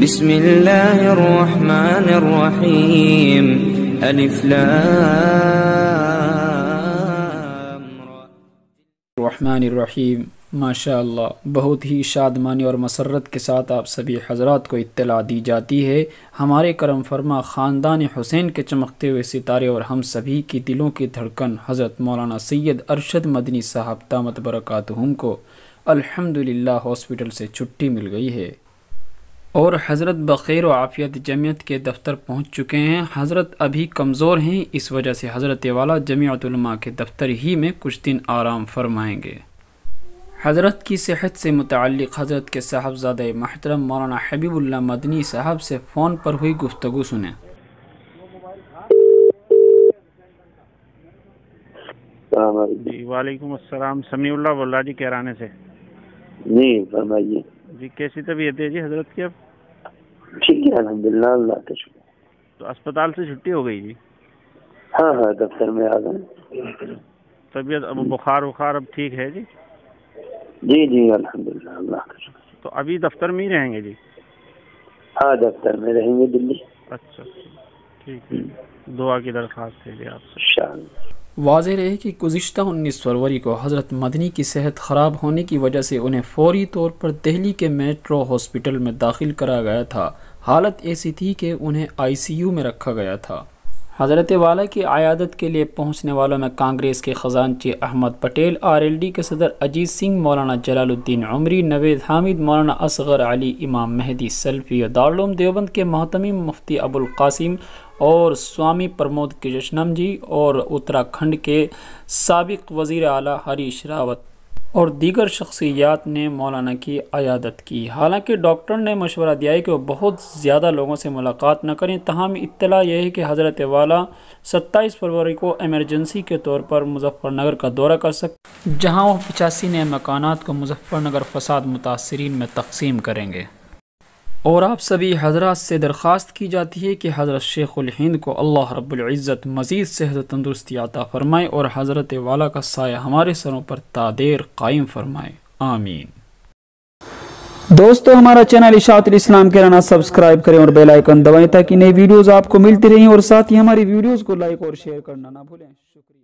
بسم اللہ الرحمن الرحیم الف لام الرحمن الرحیم۔ ماشاء اللہ، بہت ہی شادمانی اور مسرت کے ساتھ آپ سبھی حضرات کو اطلاع دی جاتی ہے، ہمارے کرم فرما خاندان حسین کے چمکتے ہوئے ستارے اور ہم سبھی کی دلوں کی دھڑکن حضرت مولانا سید ارشد مدنی صاحب دامت برکاتہم کو الحمدللہ ہاسپٹل سے چھٹی مل گئی ہے اور حضرت بخیر و عافیت جمعیت کے دفتر پہنچ چکے ہیں۔ حضرت ابھی کمزور ہیں، اس وجہ سے حضرت والا جمعیت علماء کے دفتر ہی میں کچھ دن آرام فرمائیں گے۔ حضرت کی صحت سے متعلق حضرت کے صاحبزادہ محترم مولانا حبیب اللہ مدنی صاحب سے فون پر ہوئی گفتگو سنیں۔ جی وعلیکم السلام، سمیع اللہ بول رہا جی کیرانے سے۔ جی فرمائیے جی کیسی طبیعت ہے جی حضرت کی اب؟ ٹھیک ہے الحمدللہ، اللہ کا شکر۔ تو اسپتال سے چھٹی ہو گئی جی؟ ہاں ہاں دفتر میں آ گئے۔ طبیعت اب بخار وخار اب ٹھیک ہے جی؟ جی جی الحمدللہ اللہ کا شکر۔ تو ابھی دفتر میں ہی رہیں گے جی؟ ہاں دفتر میں رہیں گے دلی۔ اچھا ٹھیک ہے، دعا کی درخواست ہے جی آپ سے انشاءاللہ۔ واضح رہے کہ گزشتہ 19 فروری کو حضرت مدنی کی صحت خراب ہونے کی وجہ سے انہیں فوری طور پر دہلی کے میٹرو ہاسپٹل میں داخل کرا گیا تھا۔ حالت ایسی تھی کہ انہیں ICU میں رکھا گیا تھا۔ حضرت والا کی عیادت کے لیے پہنچنے والوں میں کانگریس کے خزانچی احمد پٹیل، RLD کے صدر اجیت سنگھ، مولانا جلال الدین عمری، نوید حامد، مولانا اصغر علی، امام مہدی سلفی، دارالعلوم دیوبند کے محتمم مفتی ابوالقاسم اور سوامی پرمود کرشنم جی، اور اتراکھنڈ کے سابق وزیر اعلیٰ ہریش راوت اور دیگر شخصیات نے مولانا کی عیادت کی۔ حالانکہ ڈاکٹر نے مشورہ دیا ہے کہ وہ بہت زیادہ لوگوں سے ملاقات نہ کریں، تاہم اطلاع یہ ہے کہ حضرت والا 27 فروری کو ایمرجنسی کے طور پر مظفر نگر کا دورہ کر سکتے، جہاں وہ 85 نئے مکانات کو مظفر نگر فساد متاثرین میں تقسیم کریں گے۔ اور آپ سبھی حضرات سے درخواست کی جاتی ہے کہ حضرت شیخ الہند کو اللہ رب العزت مزید صحت و تندرستی عطا فرمائے اور حضرت والا کا سایہ ہمارے سروں پر تا دیر قائم فرمائے، آمین۔ دوستو ہمارا چینل اشاعت الاسلام کیرانا سبسکرائب کریں اور بیل آئیکن دبائیں تاکہ نئی ویڈیوز آپ کو ملتی رہیں، اور ساتھ ہی ہماری ویڈیوز کو لائک اور شیئر کرنا نہ بھولیں۔ شکریہ۔